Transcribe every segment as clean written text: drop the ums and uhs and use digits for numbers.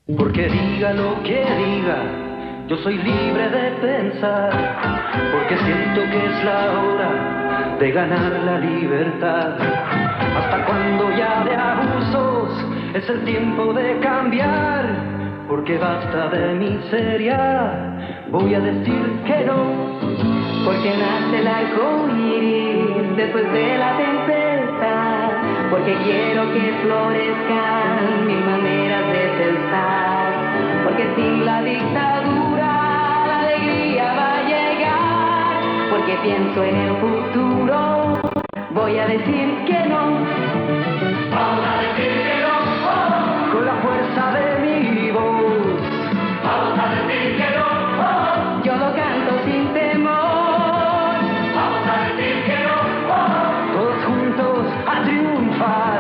Porque diga lo que diga, yo soy libre de pensar, porque siento que es la hora de ganar la libertad. Hasta cuando ya de abusos es el tiempo de cambiar, porque basta de miseria, voy a decir que no. Porque nace el arco iris después de la tempestad, porque quiero que florezcan mis maneras de pensar, porque sin la dictadura la alegría va a llegar, porque pienso en el futuro, voy a decir que no. Vamos a decir que no, oh. Con la fuerza de mi voz. Vamos a decir que no, oh. Yo lo canto sin temor. Vamos a decir que no, oh. Todos juntos a triunfar.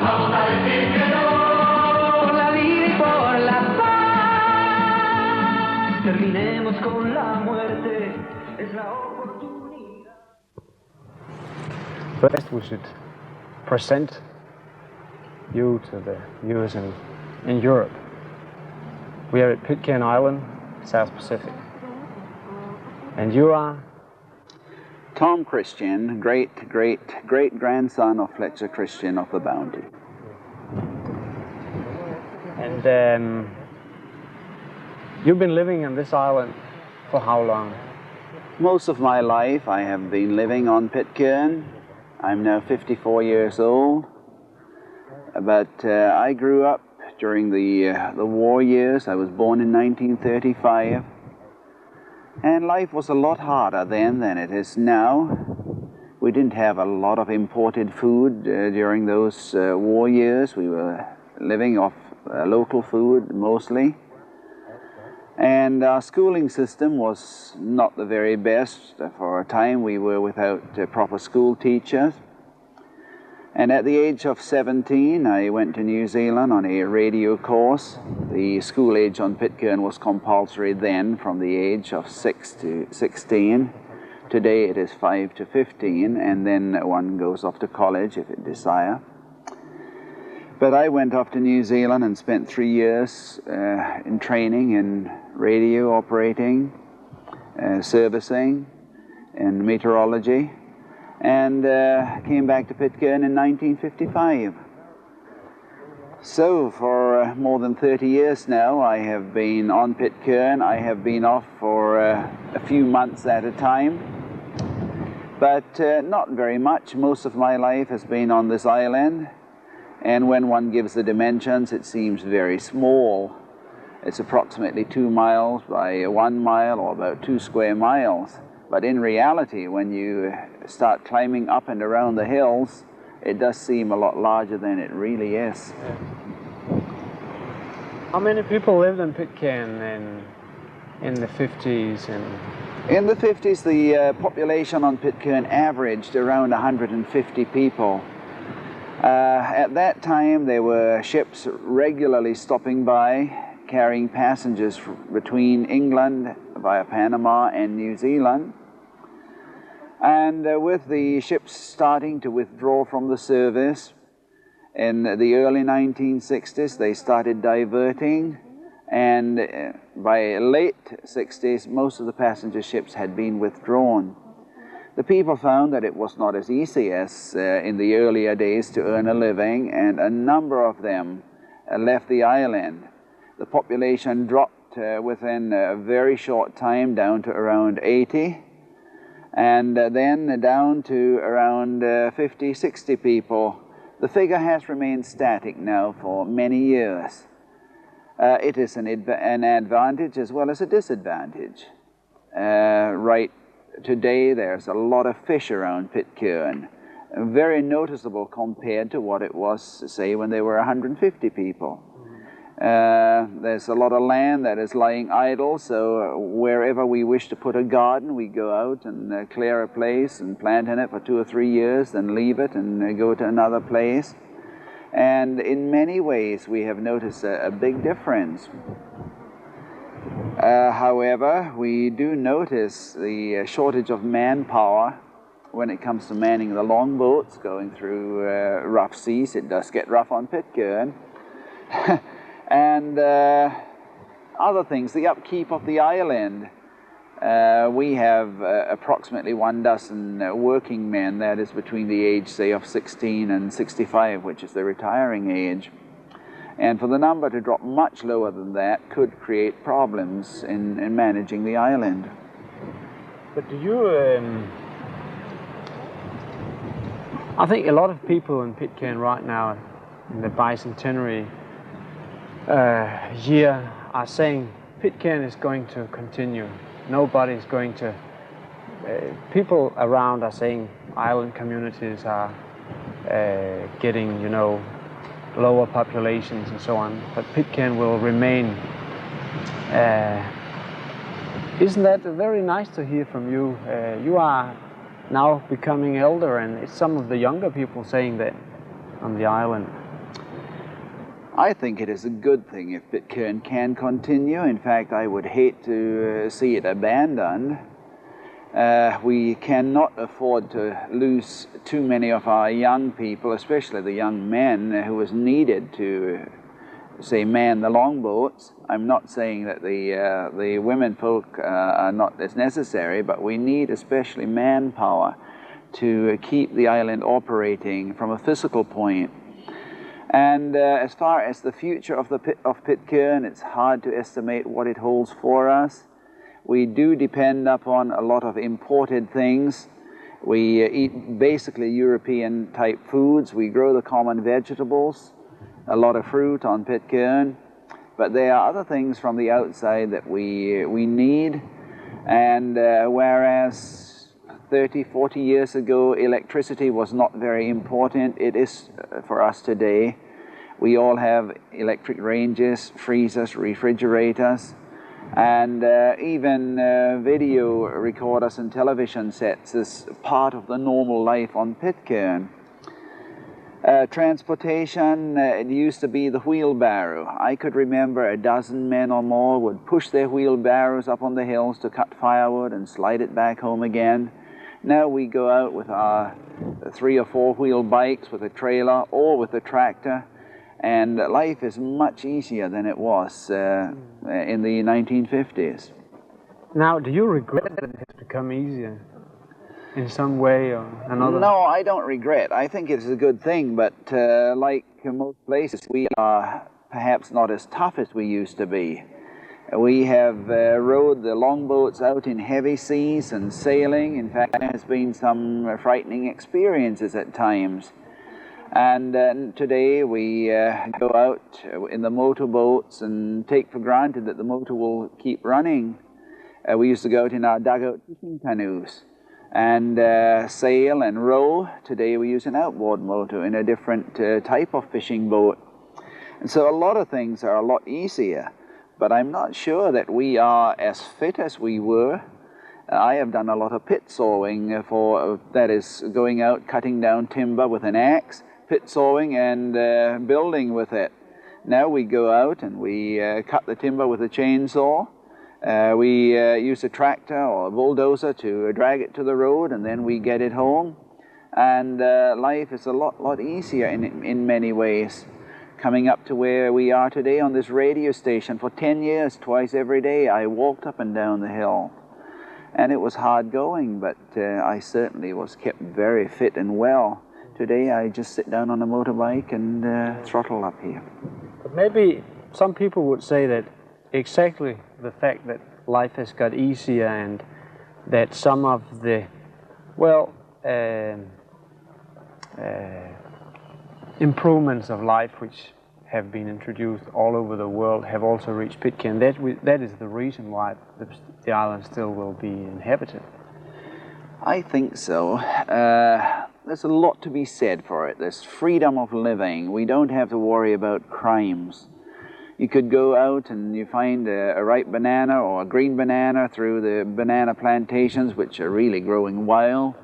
Vamos a decir que no. Por la vida y por la paz. Terminemos con la muerte, es la oportunidad. First we should present you to the viewers in Europe. We are at Pitcairn Island, South Pacific. And you are? Tom Christian, great-grandson of Fletcher Christian of the Bounty. And you've been living on this island for how long? Most of my life I have been living on Pitcairn. I'm now 54 years old. But I grew up during the war years. I was born in 1935. And life was a lot harder then than it is now. We didn't have a lot of imported food during those war years. We were living off local food mostly. And our schooling system was not the very best. For a time we were without proper school teachers. And at the age of 17, I went to New Zealand on a radio course. The school age on Pitcairn was compulsory then from the age of 6 to 16. Today it is 5 to 15, and then one goes off to college if it desire. But I went off to New Zealand and spent 3 years in training in radio operating, servicing, and meteorology. And came back to Pitcairn in 1955. So for more than 30 years now I have been on Pitcairn. I have been off for a few months at a time, but not very much. Most of my life has been on this island, and when one gives the dimensions it seems very small. It's approximately 2 miles by 1 mile, or about 2 square miles. But in reality, when you start climbing up and around the hills, it does seem a lot larger than it really is. How many people lived in Pitcairn in the 50s? In the 50s, the population on Pitcairn averaged around 150 people. At that time, there were ships regularly stopping by, carrying passengers between England via Panama and New Zealand. And with the ships starting to withdraw from the service, in the early 1960s they started diverting, and by late 60s most of the passenger ships had been withdrawn. The people found that it was not as easy as in the earlier days to earn a living, and a number of them left the island. The population dropped within a very short time down to around 80. And then down to around 50, 60 people. The figure has remained static now for many years. It is an advantage as well as a disadvantage. Right today there's a lot of fish around Pitcairn, very noticeable compared to what it was, say, when there were 150 people. There's a lot of land that is lying idle, so wherever we wish to put a garden, we go out and clear a place and plant in it for 2 or 3 years, then leave it and go to another place. And in many ways we have noticed a big difference. However, we do notice the shortage of manpower when it comes to manning the longboats going through rough seas. It does get rough on Pitcairn. And other things, the upkeep of the island. We have approximately 12 working men, that is between the age, say, of 16 and 65, which is the retiring age. And for the number to drop much lower than that could create problems in managing the island. But do you... I think a lot of people in Pitcairn right now, in the bicentenary year, are saying Pitcairn is going to continue. Nobody's going to... people around are saying island communities are getting, you know, lower populations and so on, but Pitcairn will remain. Isn't that very nice to hear from you? You are now becoming elder, and it's some of the younger people saying that on the island. I think it is a good thing if Pitcairn can continue. In fact, I would hate to see it abandoned. We cannot afford to lose too many of our young people, especially the young men who is needed to, say, man the longboats. I'm not saying that the women folk are not as necessary, but we need especially manpower to keep the island operating from a physical point. And as far as the future of Pitcairn, it's hard to estimate what it holds for us. We do depend upon a lot of imported things. We eat basically European type foods. We grow the common vegetables, a lot of fruit on Pitcairn. But there are other things from the outside that we need. And whereas 30, 40 years ago, electricity was not very important, it is for us today. We all have electric ranges, freezers, refrigerators, and even video recorders and television sets is part of the normal life on Pitcairn. Transportation, it used to be the wheelbarrow. I could remember a dozen men or more would push their wheelbarrows up on the hills to cut firewood and slide it back home again. Now we go out with our 3 or 4 wheel bikes with a trailer or with a tractor, and life is much easier than it was in the 1950s. Now, do you regret that it has become easier in some way or another? No, I don't regret. I think it's a good thing, but like most places, we are perhaps not as tough as we used to be. We have rowed the longboats out in heavy seas and sailing. In fact, there has been some frightening experiences at times. And today we go out in the motorboats and take for granted that the motor will keep running. We used to go out in our dugout fishing canoes and sail and row. Today we use an outboard motor in a different type of fishing boat. And so a lot of things are a lot easier. But I'm not sure that we are as fit as we were. I have done a lot of pit sawing that is going out, cutting down timber with an axe, pit sawing and building with it. Now we go out and we cut the timber with a chainsaw. We use a tractor or a bulldozer to drag it to the road, and then we get it home. And life is a lot easier in many ways. Coming up to where we are today on this radio station, for 10 years, twice every day, I walked up and down the hill. And it was hard going, but I certainly was kept very fit and well. Today I just sit down on a motorbike and throttle up here. But maybe some people would say that exactly the fact that life has got easier and that some of the, well, improvements of life which have been introduced all over the world have also reached Pitcairn. That is the reason why the island still will be inhabited. I think so. There's a lot to be said for it. There's freedom of living. We don't have to worry about crimes. You could go out and you find a ripe banana or a green banana through the banana plantations, which are really growing wild.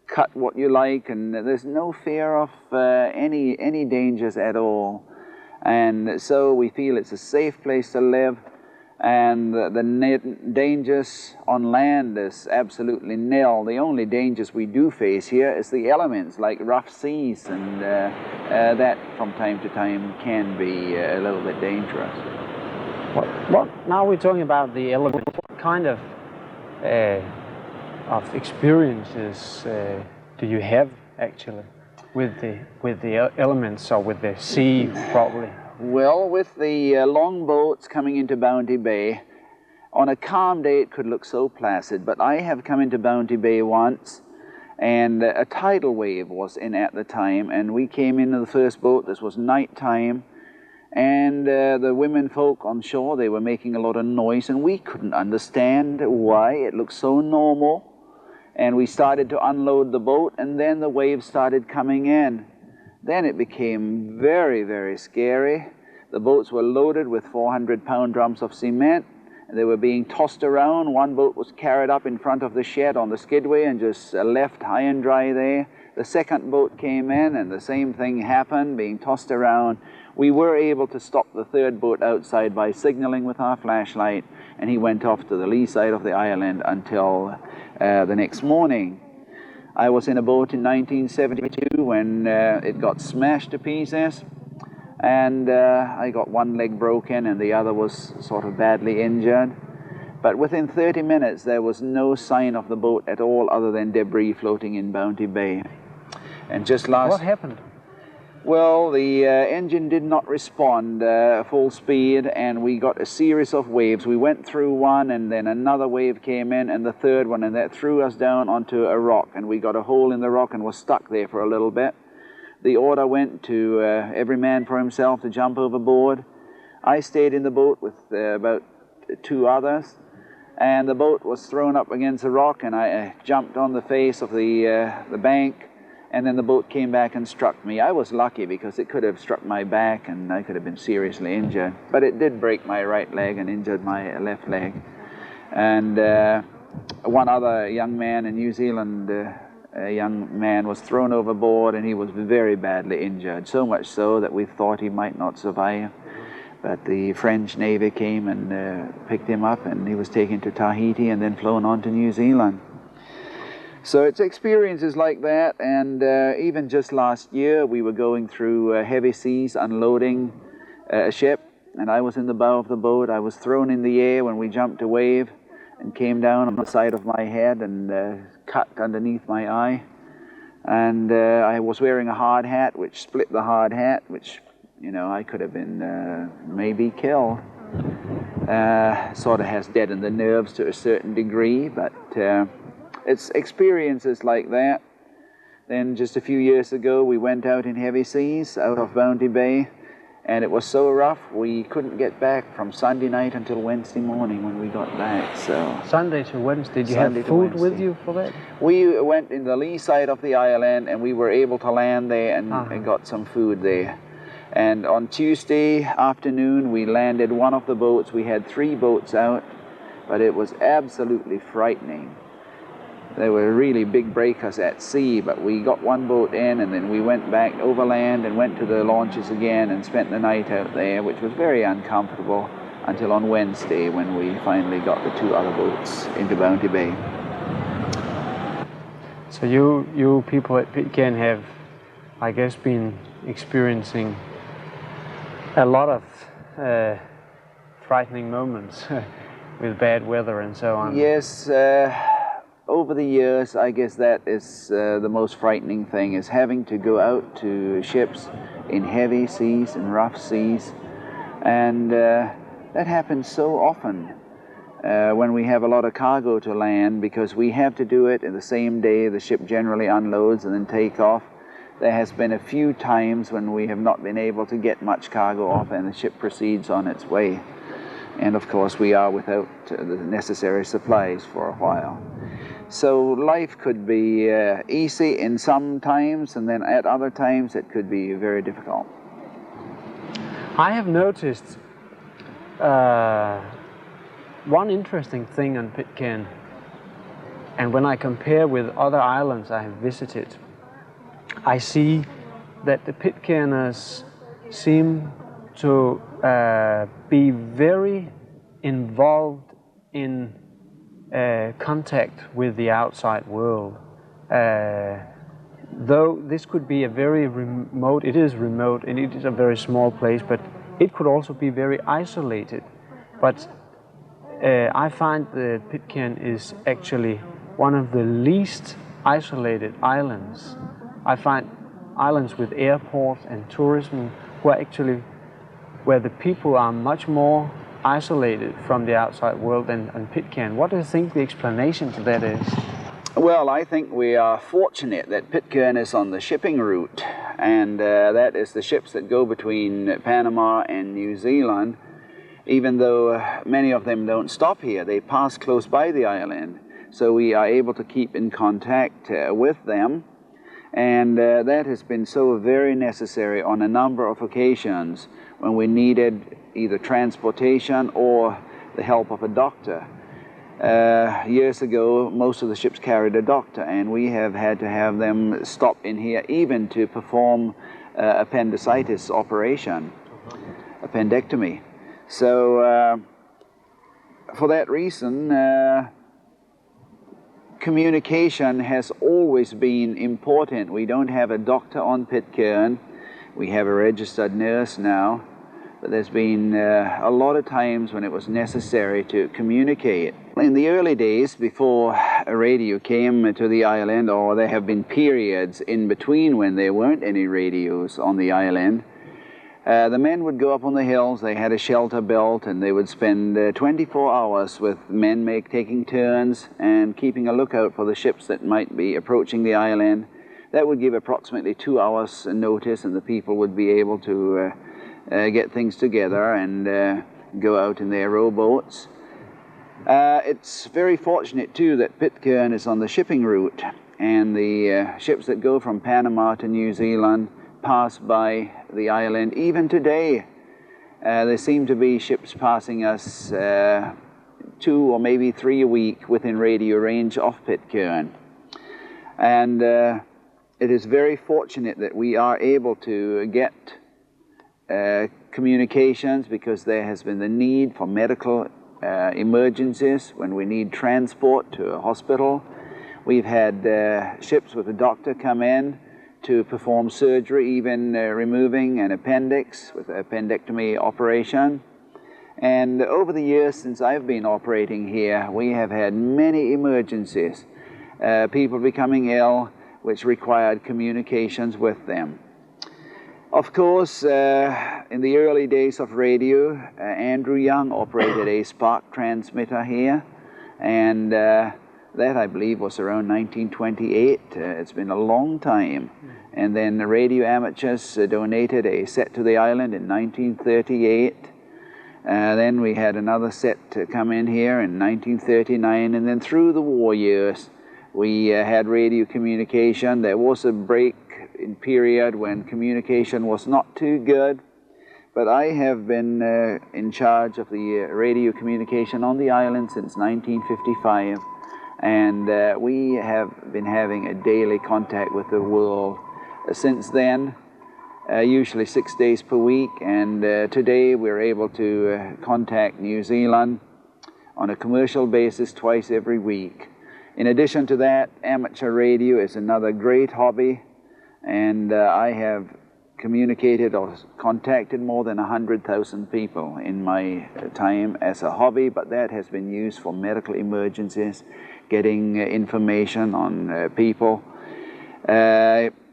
Cut what you like, and there's no fear of any dangers at all. And so we feel it's a safe place to live. And the dangers on land is absolutely nil. The only dangers we do face here is the elements, like rough seas, and that from time to time can be a little bit dangerous. Now we're talking about the elements. What kind of experiences do you have actually with the elements, or with the sea, probably? Well, with the long boats coming into Bounty Bay, on a calm day it could look so placid, but I have come into Bounty Bay once, and a tidal wave was in at the time, and we came into the first boat. This was night time, and the women folk on shore, they were making a lot of noise, and we couldn't understand why. It looked so normal, and we started to unload the boat, and then the waves started coming in. Then it became very, very scary. The boats were loaded with 400-pound drums of cement, and they were being tossed around. One boat was carried up in front of the shed on the skidway and just left high and dry there. The second boat came in, and the same thing happened, being tossed around. We were able to stop the third boat outside by signaling with our flashlight, and he went off to the lee side of the island until the next morning. I was in a boat in 1972 when it got smashed to pieces, and I got one leg broken and the other was sort of badly injured. But within 30 minutes there was no sign of the boat at all other than debris floating in Bounty Bay. And just last... What happened? Well, the engine did not respond full speed, and we got a series of waves. We went through one, and then another wave came in, and the third one, and that threw us down onto a rock, and we got a hole in the rock and was stuck there for a little bit. The order went to every man for himself to jump overboard. I stayed in the boat with about 2 others, and the boat was thrown up against a rock, and I jumped on the face of the bank, and then the boat came back and struck me. I was lucky because it could have struck my back and I could have been seriously injured. But it did break my right leg and injured my left leg. And one other young man in New Zealand, a young man was thrown overboard, and he was very badly injured, so much so that we thought he might not survive. But the French Navy came and picked him up, and he was taken to Tahiti and then flown on to New Zealand. So it's experiences like that, and even just last year we were going through heavy seas, unloading a ship, and I was in the bow of the boat. I was thrown in the air when we jumped a wave and came down on the side of my head and cut underneath my eye. And I was wearing a hard hat, which split the hard hat, which, you know, I could have been maybe killed. Sort of has deadened the nerves to a certain degree, but it's experiences like that. Then just a few years ago we went out in heavy seas out of Bounty Bay, and it was so rough we couldn't get back from Sunday night until Wednesday morning when we got back. So Sunday to Wednesday. Did you have food with you for that? We went in the lee side of the island, and we were able to land there and got some food there. And on Tuesday afternoon we landed one of the boats. We had 3 boats out, but it was absolutely frightening. There were really big breakers at sea, but we got one boat in, and then we went back overland and went to the launches again and spent the night out there, which was very uncomfortable until on Wednesday when we finally got the 2 other boats into Bounty Bay. So you people at Pitcairn have, I guess, been experiencing a lot of frightening moments with bad weather and so on. Yes. Over the years, I guess that is the most frightening thing, is having to go out to ships in heavy seas and rough seas. And that happens so often when we have a lot of cargo to land, because we have to do it in the same day the ship generally unloads and then take off. There has been a few times when we have not been able to get much cargo off and the ship proceeds on its way. And of course we are without the necessary supplies for a while. So life could be easy in some times, and then at other times it could be very difficult. I have noticed one interesting thing on Pitcairn, and when I compare with other islands I have visited, I see that the Pitcairners seem to be very involved in contact with the outside world. Though this could be a very remote, it is remote and it is a very small place, but it could also be very isolated. But I find that Pitcairn is actually one of the least isolated islands. I find islands with airports and tourism where the people are much more isolated from the outside world than Pitcairn. What do you think the explanation to that is? Well, I think we are fortunate that Pitcairn is on the shipping route, and that is the ships that go between Panama and New Zealand. Even though many of them don't stop here, they pass close by the island, so we are able to keep in contact with them, and that has been so very necessary on a number of occasions when we needed either transportation or the help of a doctor. Years ago, most of the ships carried a doctor, and we have had to have them stop in here even to perform appendicitis operation, appendectomy. So for that reason, communication has always been important. We don't have a doctor on Pitcairn. We have a registered nurse now, but there's been a lot of times when it was necessary to communicate. In the early days, before a radio came to the island, or there have been periods in between when there weren't any radios on the island, the men would go up on the hills. They had a shelter belt, and they would spend 24 hours with men taking turns and keeping a lookout for the ships that might be approaching the island. That would give approximately 2 hours notice, and the people would be able to get things together and go out in their rowboats. It's very fortunate too that Pitcairn is on the shipping route, and the ships that go from Panama to New Zealand pass by the island. Even today, there seem to be ships passing us 2 or maybe 3 a week within radio range of Pitcairn. And it is very fortunate that we are able to get communications, because there has been the need for medical emergencies when we need transport to a hospital. We've had ships with a doctor come in to perform surgery, even removing an appendix with an appendectomy operation. And over the years since I've been operating here, we have had many emergencies, people becoming ill, which required communications with them. Of course, in the early days of radio, Andrew Young operated a spark transmitter here, and that, I believe, was around 1928. It's been a long time. And then the radio amateurs donated a set to the island in 1938. Then we had another set to come in here in 1939, and then through the war years, we had radio communication. There was a break in period when communication was not too good, but I have been in charge of the radio communication on the island since 1955, and we have been having a daily contact with the world since then, usually 6 days per week, and today we're able to contact New Zealand on a commercial basis twice every week. In addition to that, amateur radio is another great hobby, and I have communicated or contacted more than 100,000 people in my time as a hobby, but that has been used for medical emergencies, getting information on people,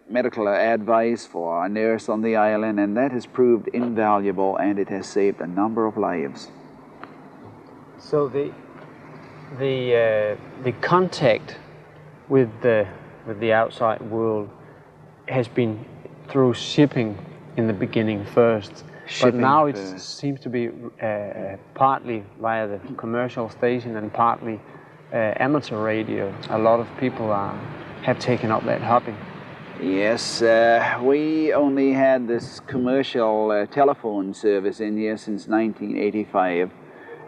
medical advice for a nurse on the island, and that has proved invaluable, and it has saved a number of lives. So the contact with the outside world has been through shipping in the beginning first, but now it seems to be partly via the commercial station and partly amateur radio. A lot of people have taken up that hobby. Yes, we only had this commercial telephone service in here since 1985,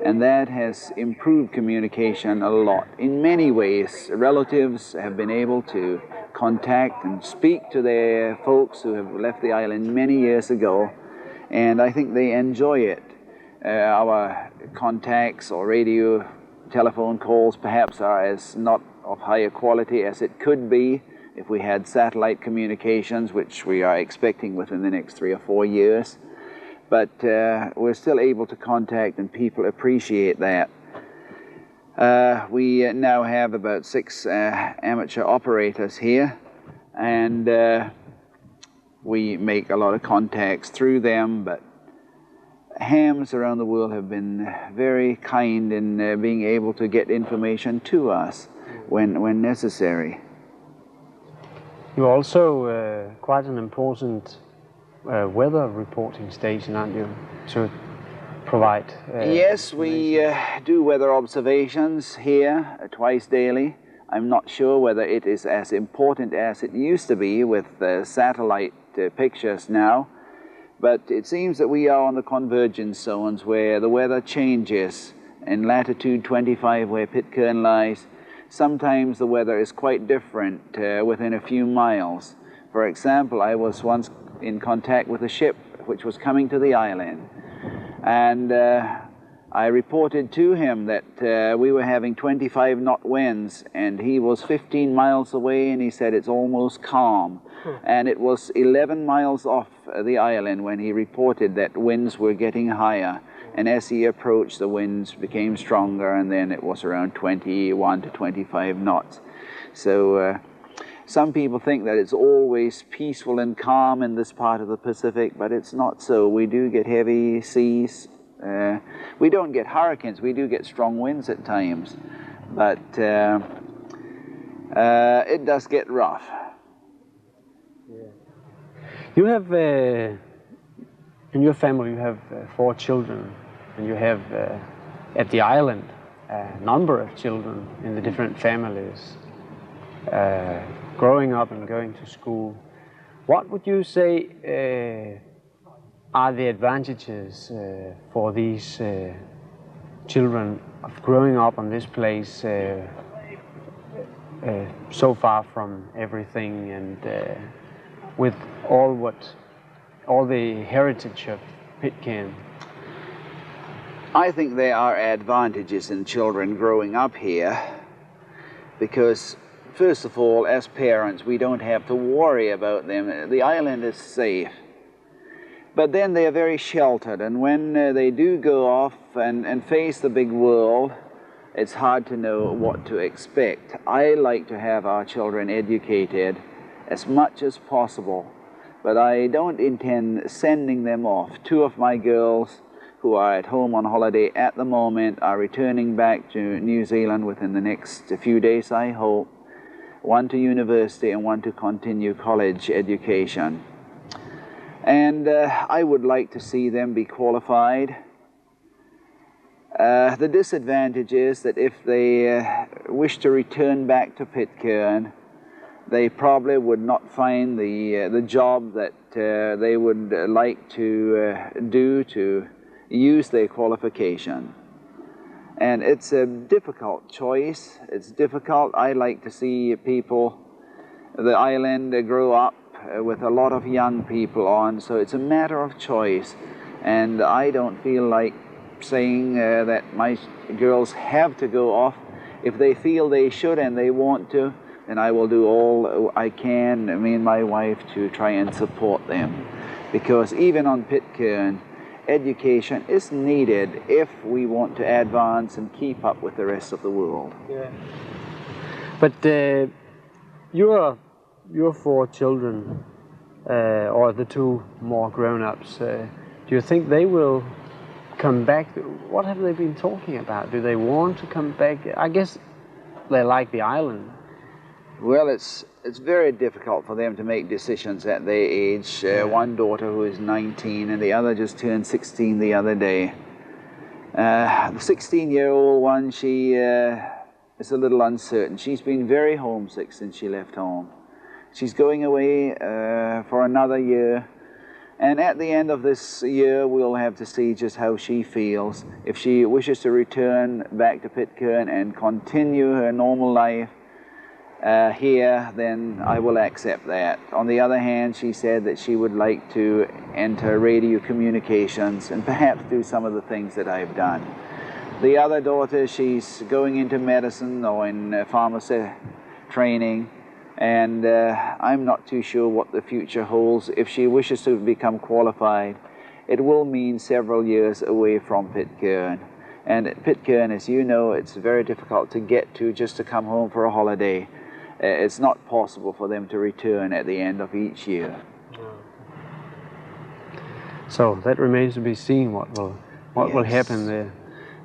and that has improved communication a lot. In many ways, relatives have been able to contact and speak to their folks who have left the island many years ago, and I think they enjoy it. our contacts or radio telephone calls perhaps are as not of higher quality as it could be if we had satellite communications, which we are expecting within the next 3 or 4 years. But we're still able to contact, and people appreciate that. We now have about 6 amateur operators here, and we make a lot of contacts through them, but hams around the world have been very kind in being able to get information to us when necessary. You're also quite an important weather reporting station, aren't you, to provide? Yes, we do weather observations here twice daily. I'm not sure whether it is as important as it used to be with satellite pictures now, but it seems that we are on the convergence zones where the weather changes. In latitude 25, where Pitcairn lies, sometimes the weather is quite different within a few miles. For example, I was once in contact with a ship which was coming to the island, and I reported to him that we were having 25 knot winds, and he was 15 miles away, and he said it's almost calm. And it was 11 miles off the island when he reported that winds were getting higher, and as he approached, the winds became stronger, and then it was around 21 to 25 knots. So some people think that it's always peaceful and calm in this part of the Pacific, but it's not so. We do get heavy seas. We don't get hurricanes. We do get strong winds at times, but it does get rough. You have, in your family, you have 4 children, and you have at the island a number of children in the different families, growing up and going to school. What would you say are the advantages for these children of growing up on this place so far from everything, and with all the heritage of Pitcairn? I think there are advantages in children growing up here because, first of all, as parents, we don't have to worry about them. The island is safe. But then they are very sheltered, and when they do go off and face the big world, it's hard to know what to expect. I like to have our children educated as much as possible, but I don't intend sending them off. 2 of my girls who are at home on holiday at the moment are returning back to New Zealand within the next few days, I hope. 1 to university and 1 to continue college education. And I would like to see them be qualified. The disadvantage is that if they wish to return back to Pitcairn, they probably would not find the job that they would like to do to use their qualification. And it's a difficult choice. It's difficult. I like to see people, the island, grow up with a lot of young people on, so it's a matter of choice. And I don't feel like saying that my girls have to go off. If they feel they should and they want to, then I will do all I can, me and my wife, to try and support them. Because even on Pitcairn, education is needed if we want to advance and keep up with the rest of the world. Yeah. But your 4 children, or the 2 more grown-ups, do you think they will come back? What have they been talking about? Do they want to come back? I guess they like the island. Well, it's very difficult for them to make decisions at their age. One daughter who is 19 and the other just turned 16 the other day. The 16-year-old one, she is a little uncertain. She's been very homesick since she left home. She's going away for another year, and at the end of this year we'll have to see just how she feels. If she wishes to return back to Pitcairn and continue her normal life, here, then I will accept that. On the other hand, she said that she would like to enter radio communications and perhaps do some of the things that I've done. The other daughter, she's going into medicine or in pharmacy training, and I'm not too sure what the future holds. If she wishes to become qualified, it will mean several years away from Pitcairn. And at Pitcairn, as you know, it's very difficult to get to just to come home for a holiday. It's not possible for them to return at the end of each year. So that remains to be seen what will happen there.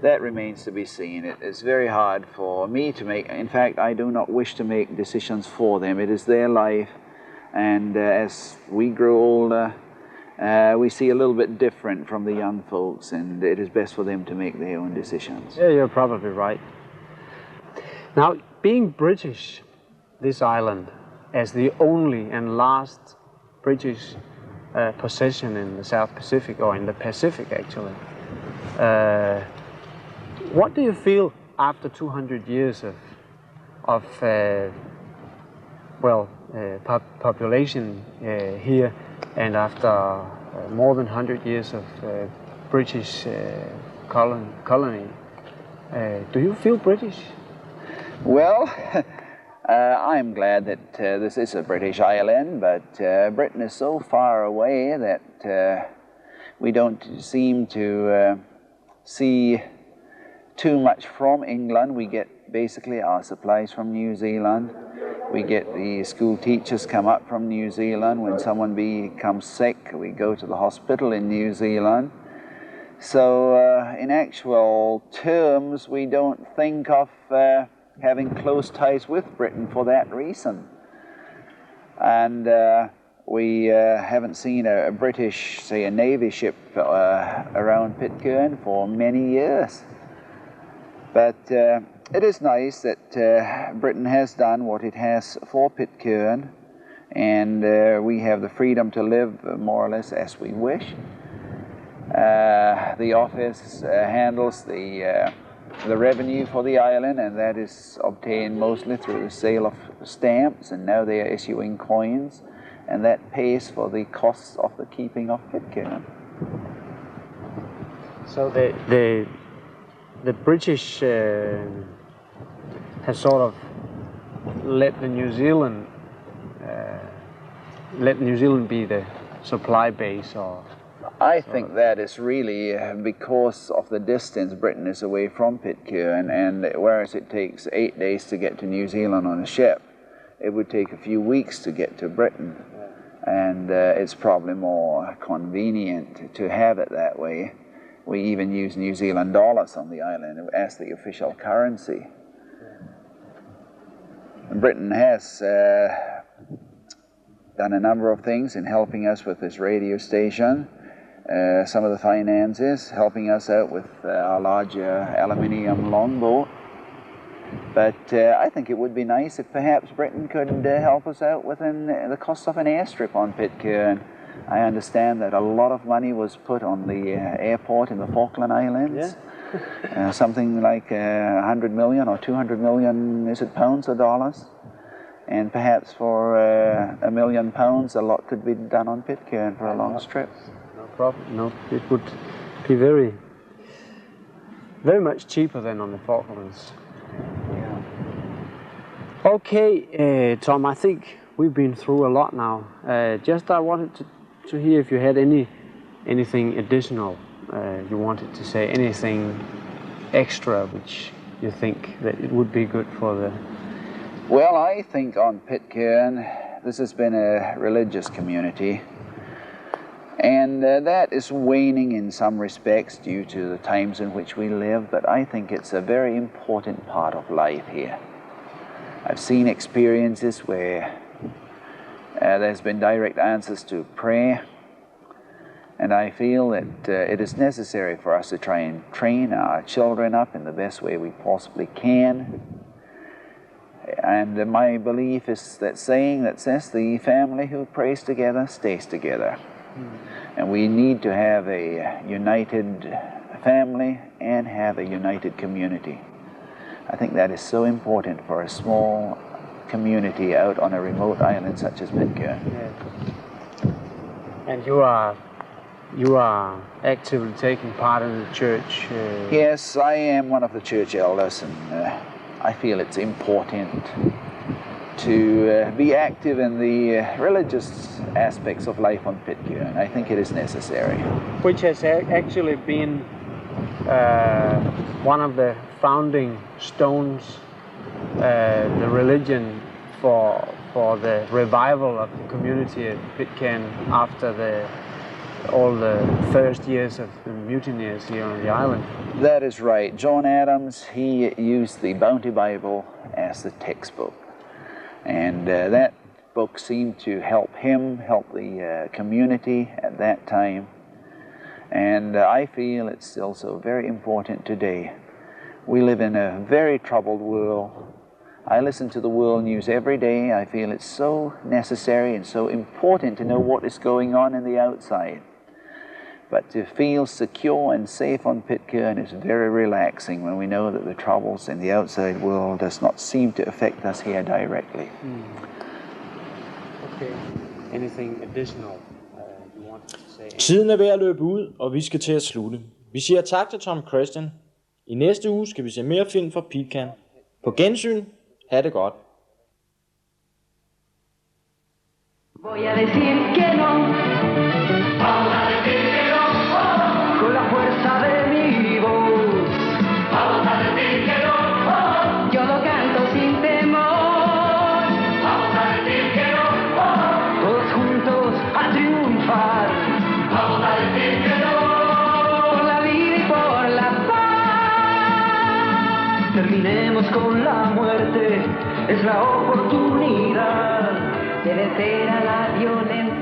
That remains to be seen. It's very hard for me to make. In fact, I do not wish to make decisions for them. It is their life, and as we grow older, we see a little bit different from the young folks, and it is best for them to make their own decisions. Yeah, you're probably right. Now, being British, this island, as the only and last British possession in the South Pacific, or in the Pacific actually, what do you feel after 200 years of population here, and after more than 100 years of British colony? Do you feel British? Well, I'm glad that this is a British island, but Britain is so far away that we don't seem to see too much from England. We get basically our supplies from New Zealand. We get the school teachers come up from New Zealand. When someone becomes sick, we go to the hospital in New Zealand. So in actual terms, we don't think of having close ties with Britain for that reason. And we haven't seen a British, say a Navy ship around Pitcairn for many years. But it is nice that Britain has done what it has for Pitcairn, and we have the freedom to live more or less as we wish. The office handles the revenue for the island, and that is obtained mostly through the sale of stamps, and now they are issuing coins, and that pays for the costs of the keeping of Pitcairn. So the British has sort of let New Zealand be the supply base, or I think that is really because of the distance Britain is away from Pitcairn, and whereas it takes 8 days to get to New Zealand on a ship, it would take a few weeks to get to Britain, and it's probably more convenient to have it that way. We even use New Zealand dollars on the island as the official currency. Britain has done a number of things in helping us with this radio station. Some of the finances, helping us out with our larger aluminium longboat. But I think it would be nice if perhaps Britain could help us out with the cost of an airstrip on Pitcairn. I understand that a lot of money was put on the airport in the Falkland Islands. Yeah. Something like 100 million or 200 million, is it pounds or dollars? And perhaps for £1 million, a lot could be done on Pitcairn for a long trip. No problem. No, it would be very, very much cheaper than on the Falklands. Yeah. Okay, Tom, I think we've been through a lot now. I wanted to hear if you had anything additional you wanted to say, anything extra which you think that it would be good for the... Well, I think on Pitcairn, this has been a religious community, and that is waning in some respects due to the times in which we live, but I think it's a very important part of life here. I've seen experiences where there's been direct answers to prayer, and I feel that it is necessary for us to try and train our children up in the best way we possibly can. And my belief is that saying that says the family who prays together stays together. And we need to have a united family and have a united community. I think that is so important for a small community out on a remote island such as Pitcairn. Yeah. And you are actively taking part in the church. Yes, I am one of the church elders, and I feel it's important to be active in the religious aspects of life on Pitcairn. I think it is necessary. Which has actually been one of the founding stones, the religion for the revival of the community at Pitcairn after all the first years of the mutineers here on the island. That is right. John Adams, he used the Bounty Bible as the textbook. And that book seemed to help him, help the community at that time. And I feel it's still so very important today. We live in a very troubled world. I listen to the world news every day. I feel it's so necessary and so important to know what is going on in the outside. But to feel secure and safe on Pitcairn is very relaxing when we know that the troubles in the outside world does not seem to affect us here directly. Okay. Anything additional you want to say? Tiden er ved at løbe ud, og vi skal til at slutte. Vi siger tak til Tom Christian. I næste uge skal vi se mere film fra Pitcairn. På gensyn. Ha' det godt. Voy a decir que no. Vamos a decir que no, oh, Con la fuerza de mi voz, vamos a decir que no, oh, Yo lo canto sin temor. vamos a decir que no, oh, todos juntos a triunfar. vamos a decir que no. Por la vida y por la paz. Terminemos con la muerte, es la oportunidad De vencer a la violencia.